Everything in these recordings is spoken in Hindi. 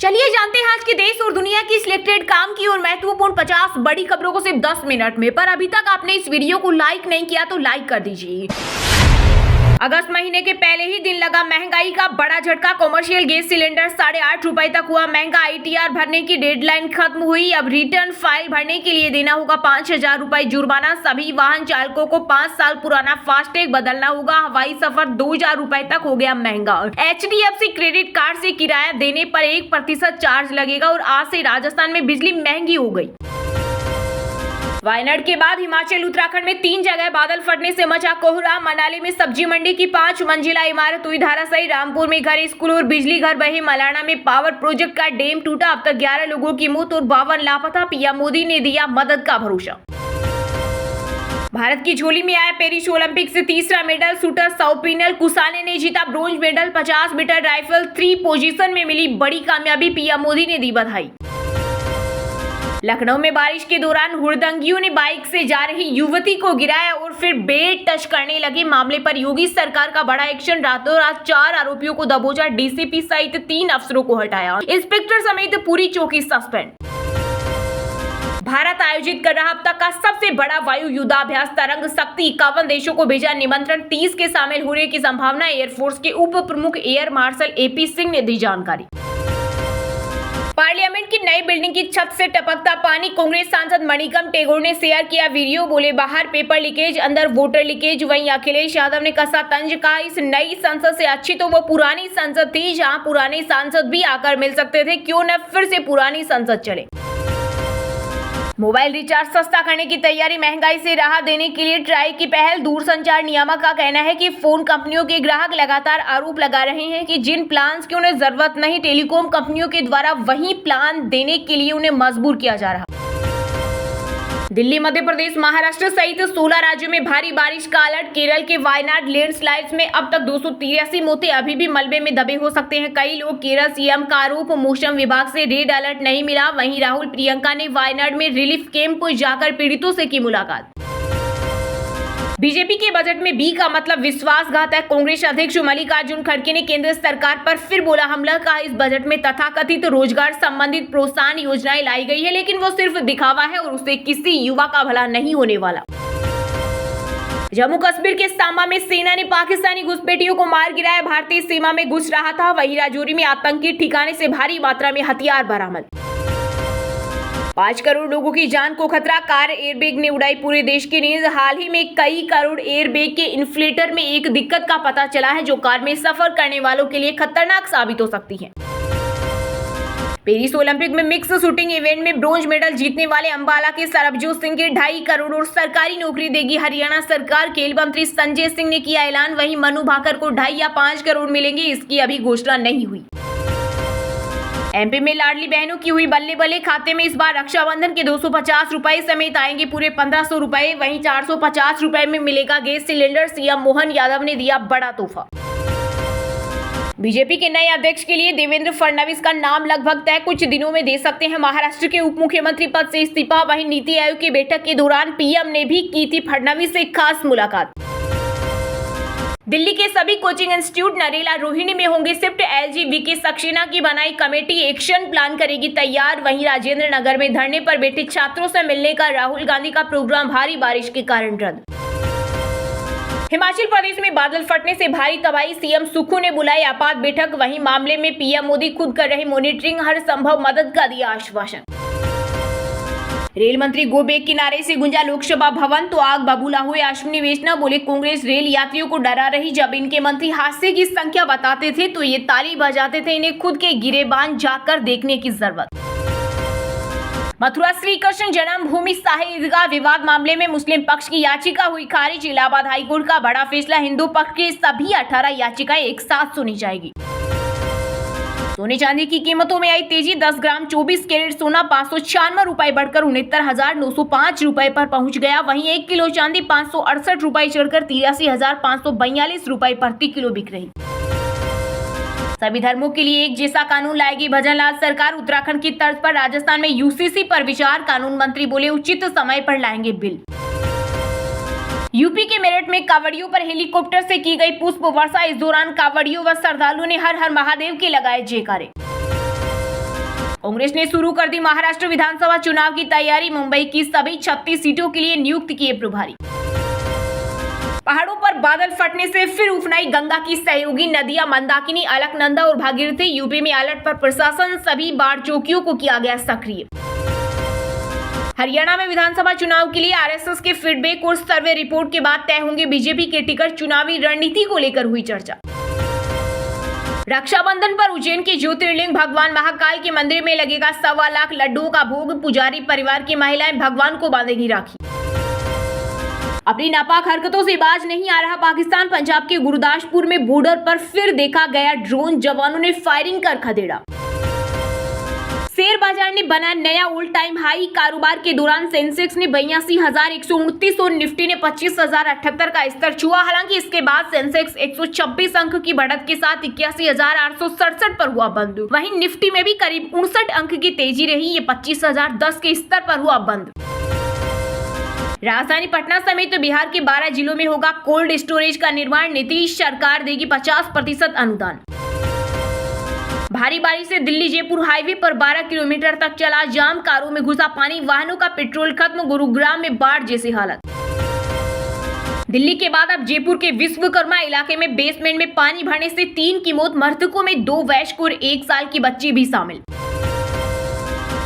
चलिए जानते हैं आज के देश और दुनिया की सिलेक्टेड काम की और महत्वपूर्ण 50 बड़ी खबरों को सिर्फ 10 मिनट में। पर अभी तक आपने इस वीडियो को लाइक नहीं किया तो लाइक कर दीजिए। अगस्त महीने के पहले ही दिन लगा महंगाई का बड़ा झटका। कॉमर्शियल गैस सिलेंडर 8.5 रुपए तक हुआ महंगा। ITR भरने की डेडलाइन खत्म हुई। अब रिटर्न फाइल भरने के लिए देना होगा 5,000 रुपए जुर्माना। सभी वाहन चालकों को 5 साल पुराना फास्टैग बदलना होगा। हवाई सफर 2,000 रुपए तक हो गया महंगा। HDFC क्रेडिट कार्ड से किराया देने पर 1% चार्ज लगेगा और आज से राजस्थान में बिजली महंगी हो गई। वायनाड के बाद हिमाचल उत्तराखंड में 3 जगह बादल फटने से मचा कोहरा। मनाली में सब्जी मंडी की 5 मंजिला इमारत हुई धराशायी। रामपुर में घर, स्कूल और बिजली घर बहे। मलाना में पावर प्रोजेक्ट का डैम टूटा। अब तक 11 लोगों की मौत और 52 लापता। पीएम मोदी ने दिया मदद का भरोसा। भारत की झोली में आया पेरिस ओलंपिक से तीसरा मेडल। शूटर सौपिनल कुसाने ने जीता bronze medal. 50 metre rifle 3 position में मिली बड़ी कामयाबी। पीएम मोदी ने दी बधाई। लखनऊ में बारिश के दौरान हुड़दंगियों ने बाइक से जा रही युवती को गिराया और फिर बेड टच करने लगे। मामले पर योगी सरकार का बड़ा एक्शन। रातों रात 4 आरोपियों को दबोचा। DCP सहित 3 अफसरों को हटाया। इंस्पेक्टर समेत पूरी चौकी सस्पेंड। भारत आयोजित कर रहा अब तक का सबसे बड़ा वायु युद्धाभ्यास तरंग शक्ति। 51 देशों को भेजा निमंत्रण। 30 के शामिल होने की संभावना। एयरफोर्स के उप प्रमुख एयर मार्शल AP सिंह ने दी जानकारी। पार्लियामेंट की नई बिल्डिंग की छत से टपकता पानी। कांग्रेस सांसद मणिकम टेगोर ने शेयर किया वीडियो। बोले बाहर पेपर लीकेज, अंदर वोटर लीकेज। वहीं अखिलेश यादव ने कसा तंज। कहा इस नई संसद से अच्छी तो वो पुरानी संसद थी जहां पुराने सांसद भी आकर मिल सकते थे। क्यों न फिर से पुरानी संसद चले। मोबाइल रिचार्ज सस्ता करने की तैयारी। महंगाई से राहत देने के लिए ट्राई की पहल। दूरसंचार नियामक का कहना है कि फोन कंपनियों के ग्राहक लगातार आरोप लगा रहे हैं कि जिन प्लान्स की उन्हें जरूरत नहीं, टेलीकॉम कंपनियों के द्वारा वही प्लान देने के लिए उन्हें मजबूर किया जा रहा। दिल्ली, मध्य प्रदेश, महाराष्ट्र सहित 16 राज्यों में भारी बारिश का अलर्ट। केरल के वायनाड लैंडस्लाइड्स में अब तक 283 मौतें। अभी भी मलबे में दबे हो सकते हैं कई लोग। केरल CM का आरोप। मौसम विभाग से रेड अलर्ट नहीं मिला। वहीं राहुल प्रियंका ने वायनाड में रिलीफ कैंप को जाकर पीड़ितों से की मुलाकात। बीजेपी के बजट में बी का मतलब विश्वासघात है। कांग्रेस अध्यक्ष मल्लिकार्जुन खड़गे ने केंद्र सरकार पर फिर बोला हमला। कहा इस बजट में तथाकथित रोजगार संबंधित प्रोत्साहन योजनाएं लाई गई है, लेकिन वो सिर्फ दिखावा है और उससे किसी युवा का भला नहीं होने वाला। जम्मू कश्मीर के सांबा में सेना ने पाकिस्तानी घुसपैठियों को मार गिराया। भारतीय सीमा में घुस रहा था। वहीं राजौरी में आतंकी ठिकाने से भारी मात्रा में हथियार बरामद। 5 करोड़ लोगों की जान को खतरा। कार एयरबैग ने उड़ाई पूरे देश की नींद। हाल ही में कई करोड़ एयरबैग के इन्फ्लेटर में एक दिक्कत का पता चला है जो कार में सफर करने वालों के लिए खतरनाक साबित हो सकती है। पेरिस ओलंपिक में मिक्स शूटिंग इवेंट में ब्रोंज मेडल जीतने वाले अंबाला के सरबजोत सिंह के 2.5 करोड़ और सरकारी नौकरी देगी हरियाणा सरकार। खेल मंत्री संजय सिंह ने किया ऐलान। वहीं मनु भाकर को 2.5 या 5 करोड़ मिलेंगे, इसकी अभी घोषणा नहीं हुई। MP में लाडली बहनों की हुई बल्ले बल्ले। खाते में इस बार रक्षाबंधन के 250 रुपए समेत आएंगे पूरे 1500 रुपए। वहीं 450 रुपए में मिलेगा gas cylinder. CM Mohan Yadav ने दिया बड़ा तोहफा। बीजेपी के नए अध्यक्ष के लिए देवेंद्र फडणवीस का नाम लगभग तय। कुछ दिनों में दे सकते हैं महाराष्ट्र के उप मुख्यमंत्री पद से इस्तीफा। वहीं नीति आयोग की बैठक के दौरान PM ने भी की थी फडणवीस से खास मुलाकात। दिल्ली के सभी कोचिंग इंस्टीट्यूट नरेला रोहिणी में होंगे शिफ्ट। LG सक्सेना की बनाई कमेटी एक्शन प्लान करेगी तैयार। वहीं राजेंद्र नगर में धरने पर बैठे छात्रों से मिलने का राहुल गांधी का प्रोग्राम भारी बारिश के कारण रद्द। हिमाचल प्रदेश में बादल फटने से भारी तबाही। CM सुक्खू ने बुलाई आपात बैठक। वहीं मामले में PM मोदी खुद कर रहे मॉनिटरिंग। हर संभव मदद का दिया आश्वासन। रेल मंत्री गो बैक के नारे से गुंजा लोकसभा भवन तो आग बबूला हुए। अश्विनी वैष्णव बोले कांग्रेस रेल यात्रियों को डरा रही। जब इनके मंत्री हादसे की संख्या बताते थे तो ये ताली बजाते थे। इन्हें खुद के गिरेबान जाकर देखने की जरूरत। मथुरा श्री कृष्ण जन्मभूमि शाही ईदगाह विवाद मामले में मुस्लिम पक्ष की याचिका हुई खारिज। इलाहाबाद हाईकोर्ट का बड़ा फैसला। हिंदू पक्ष की सभी 18 याचिकाएं एक साथ सुनी जाएगी। सोने चांदी की कीमतों में आई तेजी। 10 ग्राम 24 कैरेट सोना 596 रुपए बढ़कर 69,905 रुपए पर पहुंच गया। वहीं 1 किलो चांदी 568 रुपए चढ़कर 83,542 रुपए प्रति किलो बिक रही। सभी धर्मों के लिए एक जैसा कानून लाएगी भजनलाल सरकार। उत्तराखंड की तर्ज पर राजस्थान में UCC पर विचार। कानून मंत्री बोले उचित समय पर लाएंगे बिल। यूपी के मेरठ में कांवड़ियों पर हेलीकॉप्टर से की गई पुष्प वर्षा। इस दौरान कांवड़ियों व श्रद्धालुओं ने हर हर महादेव के लगाए जयकारे। कांग्रेस ने शुरू कर दी महाराष्ट्र विधानसभा चुनाव की तैयारी। मुंबई की सभी 36 सीटों के लिए नियुक्त किए प्रभारी। पहाड़ों पर बादल फटने से फिर उफनाई गंगा की सहयोगी नदियां मंदाकिनी, अलकनंदा और भागीरथी। यूपी में अलर्ट पर प्रशासन, सभी बाढ़ चौकियों को किया गया सक्रिय। हरियाणा में विधानसभा चुनाव के लिए आरएसएस के फीडबैक और सर्वे रिपोर्ट के बाद तय होंगे बीजेपी के टिकट। चुनावी रणनीति को लेकर हुई चर्चा। रक्षाबंधन पर उज्जैन के ज्योतिर्लिंग भगवान महाकाल के मंदिर में लगेगा 1.25 लाख लड्डुओं का भोग। पुजारी परिवार की महिलाएं भगवान को बांधेगी राखी। अपनी नापाक हरकतों से बाज नहीं आ रहा पाकिस्तान। पंजाब के गुरदासपुर में बॉर्डर पर फिर देखा गया ड्रोन, जवानों ने फायरिंग कर खदेड़ा। शेयर बाजार ने बना नया ऑल टाइम हाई। कारोबार के दौरान सेंसेक्स ने 82,129 और निफ्टी ने 25,078 का स्तर छुआ। हालांकि इसके बाद सेंसेक्स 126 अंक की बढ़त के साथ 81,867 पर हुआ बंद। वहीं निफ्टी में भी करीब 59 अंक की तेजी रही। ये 25,010 के स्तर पर हुआ बंद। राजधानी पटना समेत बिहार के 12 जिलों में होगा कोल्ड स्टोरेज का निर्माण। नीतीश सरकार देगी 50% अनुदान। भारी बारिश से दिल्ली जयपुर हाईवे पर 12 किलोमीटर तक चला जाम। कारों में घुसा पानी, वाहनों का पेट्रोल खत्म। गुरुग्राम में बाढ़ जैसी हालत। दिल्ली के बाद अब जयपुर के विश्वकर्मा इलाके में बेसमेंट में पानी भरने से 3 की मौत। मृतकों में 2 वयस्क और 1 साल की बच्ची भी शामिल।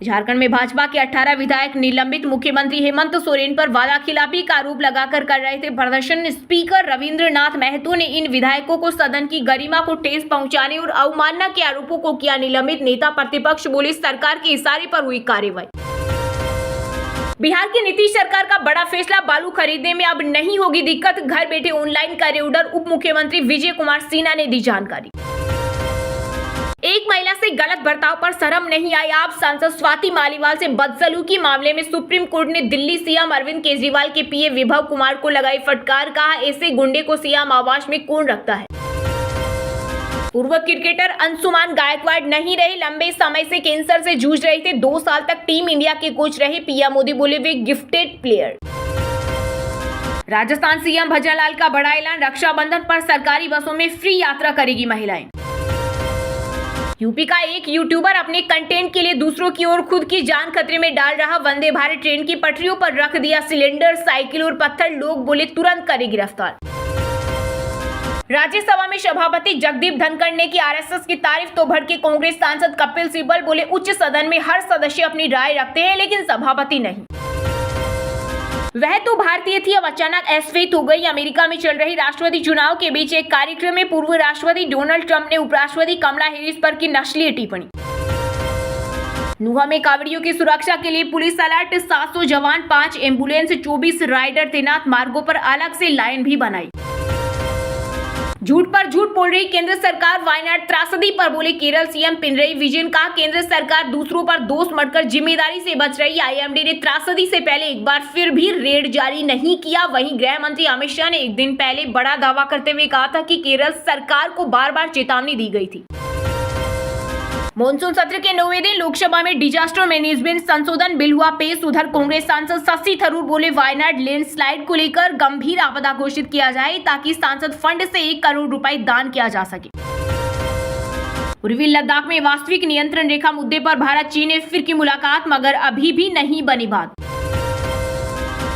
झारखंड में भाजपा के 18 विधायक निलंबित। मुख्यमंत्री हेमंत सोरेन पर वादाखिलाफी का आरोप लगाकर कर रहे थे प्रदर्शन। स्पीकर रविंद्रनाथ महतो ने इन विधायकों को सदन की गरिमा को ठेस पहुंचाने और अवमानना के आरोपों को किया निलंबित। नेता प्रतिपक्ष बोले सरकार के इशारे पर हुई कार्रवाई। बिहार की नीतीश सरकार का बड़ा फैसला, बालू खरीदने में अब नहीं होगी दिक्कत। घर बैठे ऑनलाइन करे ऑर्डर। उप मुख्यमंत्री विजय कुमार सिन्हा ने दी जानकारी। एक महिला से गलत बर्ताव पर शर्म नहीं आई। आप सांसद स्वाति मालीवाल से बदसलूकी मामले में सुप्रीम कोर्ट ने दिल्ली सीएम अरविंद केजरीवाल के पीए विभव कुमार को लगाई फटकार। कहा ऐसे गुंडे को सीएम आवास में कौन रखता है। पूर्व क्रिकेटर अंशुमान गायकवाड़ नहीं रहे। लंबे समय से कैंसर से जूझ रहे थे। 2 साल तक टीम इंडिया के कोच रहे। पीएम मोदी बोले वे gifted player. Rajasthan CM Bhajanlal का बड़ा ऐलान। रक्षाबंधन पर सरकारी बसों में फ्री यात्रा करेगी महिलाएं। यूपी का एक यूट्यूबर अपने कंटेंट के लिए दूसरों की और खुद की जान खतरे में डाल रहा। वंदे भारत ट्रेन की पटरियों पर रख दिया सिलेंडर, साइकिल और पत्थर। लोग बोले तुरंत करे गिरफ्तार। राज्यसभा में सभापति जगदीप धनखड़ ने की आरएसएस की तारीफ तो भड़के कांग्रेस सांसद कपिल सिब्बल। बोले उच्च सदन में हर सदस्य अपनी राय रखते हैं लेकिन सभापति नहीं। वह तो भारतीय थी, अब अचानक अस्वस्थ हो गई। अमेरिका में चल रही राष्ट्रपति चुनाव के बीच एक कार्यक्रम में पूर्व राष्ट्रपति डोनाल्ड ट्रंप ने उपराष्ट्रपति कमला हैरिस पर की नस्लीय टिप्पणी। नुहा में कांवड़ियों की सुरक्षा के लिए पुलिस अलर्ट। 700 जवान, 5 एम्बुलेंस, 24 राइडर तैनात। मार्गों पर अलग से लाइन भी बनाई। झूठ पर झूठ बोल रही केंद्र सरकार। वायनाड त्रासदी पर बोले केरल सीएम पिनरई विजयन। कहा केंद्र सरकार दूसरों पर दोष मढ़कर जिम्मेदारी से बच रही। आईएमडी ने त्रासदी से पहले एक बार फिर भी रेड जारी नहीं किया। वहीं गृह मंत्री अमित शाह ने एक दिन पहले बड़ा दावा करते हुए कहा था कि केरल सरकार को बार-बार चेतावनी दी गई थी। मॉनसून सत्र के 9वें दिन लोकसभा में डिजास्टर मैनेजमेंट संशोधन बिल हुआ पेश। उधर कांग्रेस सांसद शशि थरूर बोले वायनाड लैंडस्लाइड को लेकर गंभीर आपदा घोषित किया जाए ताकि सांसद फंड से 1 करोड़ रुपए दान किया जा सके। पूर्वी लद्दाख में वास्तविक नियंत्रण रेखा मुद्दे पर भारत चीन ने फिर की मुलाकात, मगर अभी भी नहीं बनी बात।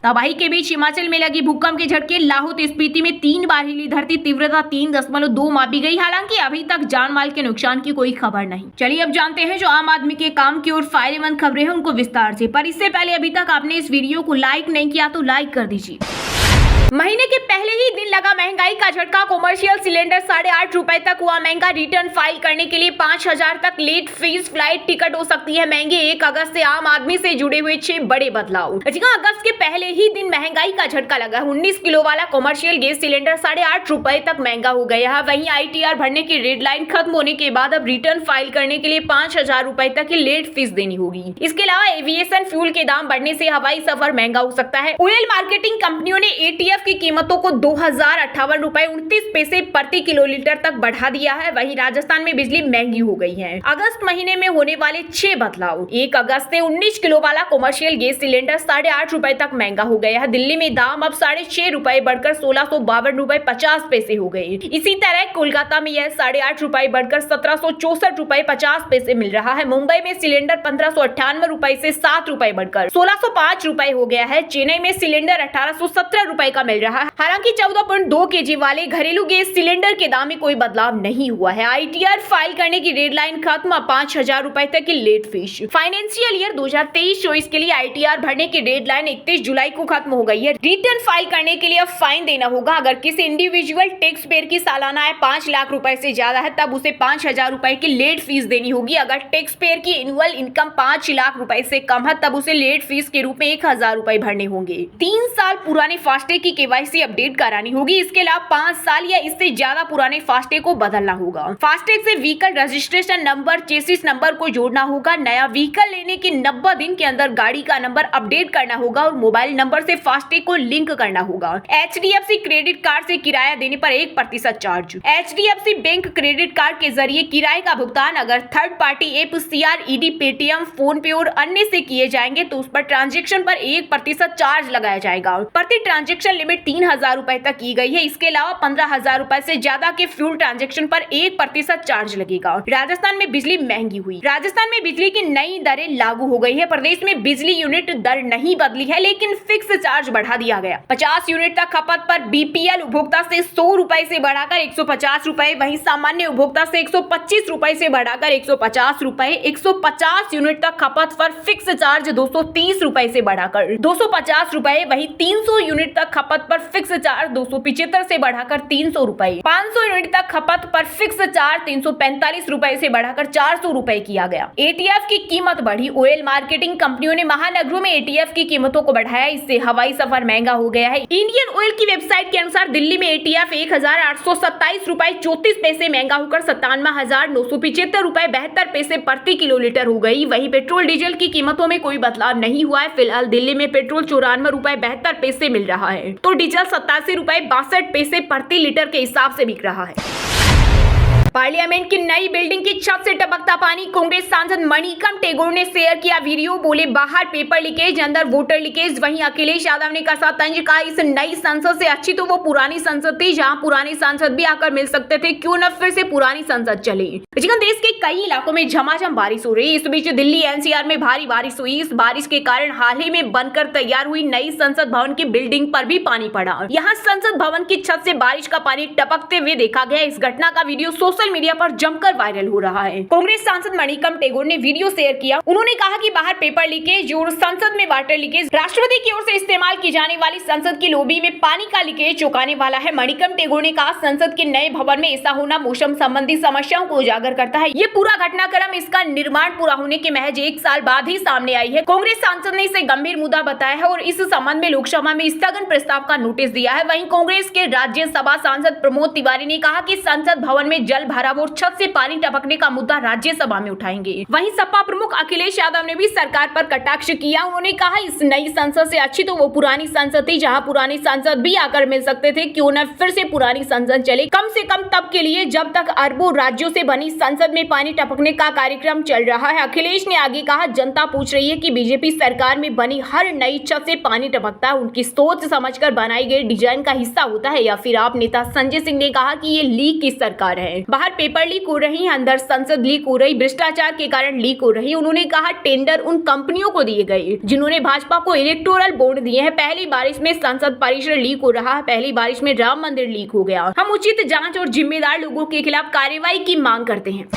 तबाही के बीच हिमाचल में लगी भूकंप के झटके। लाहौल स्पीति में 3 बार हिली धरती, तीव्रता 3.2 मापी गई। हालांकि अभी तक जान माल के नुकसान की कोई खबर नहीं। चलिए अब जानते हैं जो आम आदमी के काम की और फायदेमंद खबरें हैं उनको विस्तार से। पर इससे पहले अभी तक आपने इस वीडियो को लाइक नहीं किया तो लाइक कर दीजिए। महीने के पहले ही दिन लगा महंगाई का झटका। कॉमर्शियल सिलेंडर 8.5 रुपए तक हुआ महंगा। रिटर्न फाइल करने के लिए 5,000 तक लेट फीस। फ्लाइट टिकट हो सकती है महंगी। 1 अगस्त से आम आदमी से जुड़े हुए 6 बड़े बदलाव। अगस्त के पहले ही दिन महंगाई का झटका लगा। 19 किलो वाला कॉमर्शियल गैस सिलेंडर 8.5 रुपए तक महंगा हो गया है। वहीं ITR भरने की रेड लाइन खत्म होने के बाद अब रिटर्न फाइल करने के लिए 5,000 रुपए तक की लेट फीस देनी होगी। इसके अलावा एविएशन फ्यूल के दाम बढ़ने से हवाई सफर महंगा हो सकता है। ऑयल मार्केटिंग कंपनियों ने ATF ITF की कीमतों को 2058 रुपए 29 पैसे प्रति किलोलीटर तक बढ़ा दिया है। वहीं राजस्थान में बिजली महंगी हो गई है। अगस्त महीने में होने वाले 6 बदलाव। 1 अगस्त से 19 किलो वाला कमर्शियल गैस सिलेंडर 8.5 रुपए तक महंगा हो गया है। दिल्ली में दाम अब 6.5 रुपए बढ़कर 1652 रुपए 50 पैसे हो गए। इसी तरह कोलकाता में यह 8.5 रुपए बढ़कर 1764 रुपए 50 पैसे मिल रहा है। मुंबई में सिलेंडर 1598 रुपए से 7 रुपए बढ़कर 1605 रुपए हो गया है। चेन्नई में सिलेंडर 1817 रुपए का मिल रहा है। हालांकि 14.2 केजी वाले घरेलू गैस सिलेंडर के दाम में कोई बदलाव नहीं हुआ है। ITR फाइल करने की डेडलाइन खत्म, 5000 रुपए तक की लेट फीस। फाइनेंशियल ईयर 2023-24 के लिए ITR भरने की डेडलाइन 31 जुलाई को खत्म हो गई है। रिटर्न फाइल करने के लिए अब फाइन देना होगा। अगर किसी इंडिविजुअल टैक्स पेयर की सालाना आय 5 लाख रुपए से ज्यादा है तब उसे 5000 रुपए की लेट फीस देनी होगी। अगर टैक्स पेयर की एनुअल इनकम 5 लाख रुपए से कम है तब उसे लेट फीस के रूप में 1000 रुपए भरने होंगे। 3 साल पुराने फास्टैग की KYC अपडेट करानी होगी। इसके अलावा 5 साल या इससे ज्यादा पुराने फास्टैग को बदलना होगा। फास्टैग से vehicle registration number, chassis number को जोड़ना होगा। नया व्हीकल लेने के 90 दिन के अंदर गाड़ी का नंबर अपडेट करना होगा और मोबाइल नंबर से फास्टैग को लिंक करना होगा। HDFC क्रेडिट कार्ड से किराया देने पर 1% charge. HDFC bank credit card के जरिए किराए का भुगतान अगर third party app CRED, Paytm, phone पे और अन्य से किए जाएंगे तो उस पर ट्रांजेक्शन पर 1% चार्ज लगाया जाएगा। प्रति ट्रांजेक्शन लिमिट 3000 रुपए तक की गई है। इसके अलावा 15000 रुपए से ज्यादा के फ्यूल ट्रांजेक्शन पर 1% चार्ज लगेगा। राजस्थान में बिजली महंगी हुई। राजस्थान में बिजली की नई दरें लागू हो गई है। प्रदेश में बिजली यूनिट दर नहीं बदली है लेकिन फिक्स चार्ज बढ़ा दिया गया। 50 यूनिट तक खपत पर BPL उपभोक्ता से 100 रुपए से बढ़ाकर 150 रुपए, वहीं सामान्य उपभोक्ता से 125 रुपए से बढ़ाकर 150 रुपए। 150 यूनिट तक खपत पर फिक्स चार्ज 230 रुपए से बढ़ाकर 250 रुपए, वहीं 300 यूनिट तक खपत पर फिक्स चार्ज 275 से बढ़ाकर 300 रुपए। 500 यूनिट तक खपत पर फिक्स चार्ज 345 रुपए से बढ़ाकर 400 रुपए किया गया। ATF की कीमत बढ़ी। ऑयल मार्केटिंग कंपनियों ने महानगरों में ATF की कीमतों को बढ़ाया। इससे हवाई सफर महंगा हो गया है। इंडियन ऑयल की वेबसाइट के अनुसार दिल्ली में ATF 1827 रुपए 34 पैसे महंगा होकर 57,975 रुपए 72 पैसे प्रति किलोलीटर हो गई। वहीं पेट्रोल डीजल की कीमतों में कोई बदलाव नहीं हुआ है। फिलहाल दिल्ली में पेट्रोल 94 रुपए 72 पैसे मिल रहा है तो डीजल 87 रुपए 62 पैसे प्रति लीटर के हिसाब से बिक रहा है। पार्लियामेंट की नई बिल्डिंग की छत से टपकता पानी। कांग्रेस सांसद मणिकम टेगोर ने शेयर किया वीडियो। बोले बाहर पेपर लीकेज, अंदर वोटर लीकेज। वहीं अखिलेश यादव ने कसा तंज, कहा इस नई संसद से अच्छी तो वो पुरानी संसद थी जहां पुराने सांसद भी आकर मिल सकते थे। क्यों न फिर से पुरानी संसद चले। देश के कई इलाकों में झमाझम बारिश हो रही है। इस बीच दिल्ली NCR में भारी बारिश हुई। इस बारिश के कारण हाल ही में बनकर तैयार हुई नई संसद भवन की बिल्डिंग पर भी पानी पड़ा। यहाँ संसद भवन की छत से बारिश का पानी टपकते हुए देखा गया। इस घटना का वीडियो सोशल मीडिया पर जमकर वायरल हो रहा है। कांग्रेस सांसद मणिकम टेगोर ने वीडियो शेयर किया। उन्होंने कहा कि बाहर पेपर लीकेज और संसद में वाटर लीकेज। राष्ट्रपति की ओर से इस्तेमाल की जाने वाली संसद की लॉबी में पानी का लीकेज चौंकाने वाला है। मणिकम टेगोर ने कहा संसद के नए भवन में ऐसा होना मौसम संबंधी समस्याओं को उजागर करता है। ये पूरा घटनाक्रम इसका निर्माण पूरा होने के महज 1 साल बाद ही सामने आई है। कांग्रेस सांसद ने इसे गंभीर मुद्दा बताया है और इस संबंध में लोकसभा में स्थगन प्रस्ताव का नोटिस दिया है। वहीं कांग्रेस के राज्यसभा सांसद प्रमोद तिवारी ने कहा कि संसद भवन में जल भराव और छत से पानी टपकने का मुद्दा राज्यसभा में उठाएंगे। वहीं सपा प्रमुख अखिलेश यादव ने भी सरकार पर कटाक्ष किया। उन्होंने कहा इस नई संसद से अच्छी तो वो पुरानी संसद थी जहां पुराने सांसद भी आकर मिल सकते थे। क्यों न फिर से पुरानी संसद चले, कम से कम तब के लिए जब तक अरबों राज्यों से बनी संसद में पानी टपकने का कार्यक्रम चल रहा है। अखिलेश ने आगे कहा जनता पूछ रही है कि बीजेपी सरकार में बनी हर नई छत से पानी टपकता है उनकी सोच समझकर बनाई गई डिजाइन का हिस्सा होता है या फिर आप। नेता संजय सिंह ने कहा कि ये लीक की सरकार है। बाहर पेपर लीक हो रही है, अंदर संसद लीक हो रही, भ्रष्टाचार के कारण लीक हो रही। उन्होंने कहा टेंडर उन कंपनियों को दिए गए जिन्होंने भाजपा को इलेक्टोरल बॉन्ड दिए हैं। पहली बारिश में संसद परिसर लीक हो रहा है, पहली बारिश में राम मंदिर लीक हो गया। हम उचित जांच और जिम्मेदार लोगों के खिलाफ कार्रवाई की मांग करते हैं।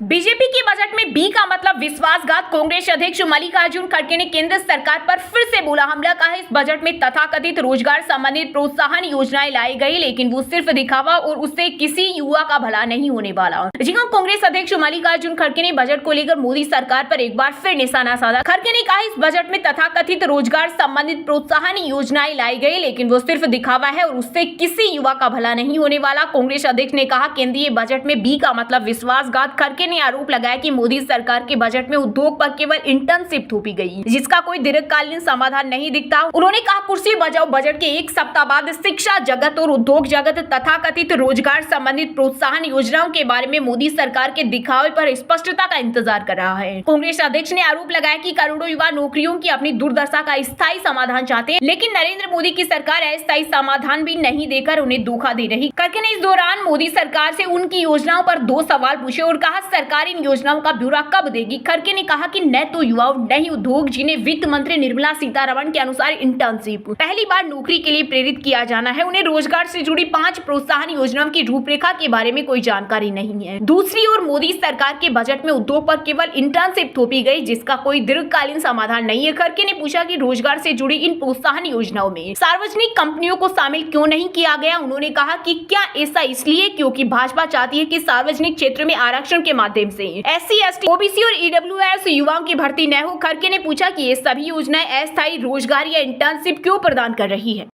बीजेपी के बजट में बी का मतलब विश्वासघात। कांग्रेस अध्यक्ष मल्लिकार्जुन खड़गे ने केंद्र सरकार पर फिर से बोला हमला। कहा इस बजट में तथाकथित रोजगार संबंधित प्रोत्साहन योजनाएं लाई गई लेकिन वो सिर्फ दिखावा और उससे किसी युवा का भला नहीं होने वाला। जी हां, कांग्रेस अध्यक्ष मल्लिकार्जुन खड़गे ने बजट को लेकर मोदी सरकार पर एक बार फिर निशाना साधा। खड़गे ने कहा इस बजट में तथाकथित रोजगार संबंधित प्रोत्साहन योजनाएं लाई गई लेकिन वो सिर्फ दिखावा है और उससे किसी युवा का भला नहीं होने वाला। कांग्रेस अध्यक्ष ने कहा केंद्रीय बजट में बी का मतलब विश्वासघात। खड़गे ने ने आरोप लगाया कि मोदी सरकार के बजट में उद्योग पर केवल इंटर्नशिप थोपी गई, जिसका कोई दीर्घकालीन समाधान नहीं दिखता। उन्होंने कहा, कुर्सी बचाओ बजट के एक सप्ताह बाद शिक्षा जगत और उद्योग जगत तथा कथित रोजगार संबंधित प्रोत्साहन योजनाओं के बारे में मोदी सरकार के दिखावे पर स्पष्टता का इंतजार कर रहा है। कांग्रेस अध्यक्ष ने आरोप लगाया कि करोड़ों युवा नौकरियों की अपनी दुर्दशा का स्थायी समाधान चाहते हैं, लेकिन नरेंद्र मोदी की सरकार अस्थायी समाधान भी नहीं देकर उन्हें धोखा दे रही। खड़गे ने इस दौरान मोदी सरकार से उनकी योजनाओं पर 2 सवाल पूछे और कहा, सरकार इन योजनाओं का ब्यौरा कब देगी। खड़गे ने कहा कि न तो युवाओं न ही उद्योग, जिन्हें वित्त मंत्री निर्मला सीतारमण के अनुसार इंटर्नशिप पहली बार नौकरी के लिए प्रेरित किया जाना है, उन्हें रोजगार से जुड़ी 5 प्रोत्साहन योजनाओं की रूपरेखा के बारे में कोई जानकारी नहीं है। दूसरी ओर मोदी सरकार के बजट में उद्योग पर केवल इंटर्नशिप थोपी गई, जिसका कोई दीर्घकालीन समाधान नहीं है। खड़गे ने पूछा कि रोजगार से जुड़ी इन प्रोत्साहन योजनाओं में सार्वजनिक कंपनियों को शामिल क्यों नहीं किया गया। उन्होंने कहा कि क्या ऐसा इसलिए क्योंकि भाजपा चाहती है कि सार्वजनिक क्षेत्र में आरक्षण के माध्यम से SC, ST, OBC और EWS युवाओं की भर्ती न हो। खड़गे ने पूछा कि ये सभी योजनाएं अस्थायी रोजगार या इंटर्नशिप क्यों प्रदान कर रही है।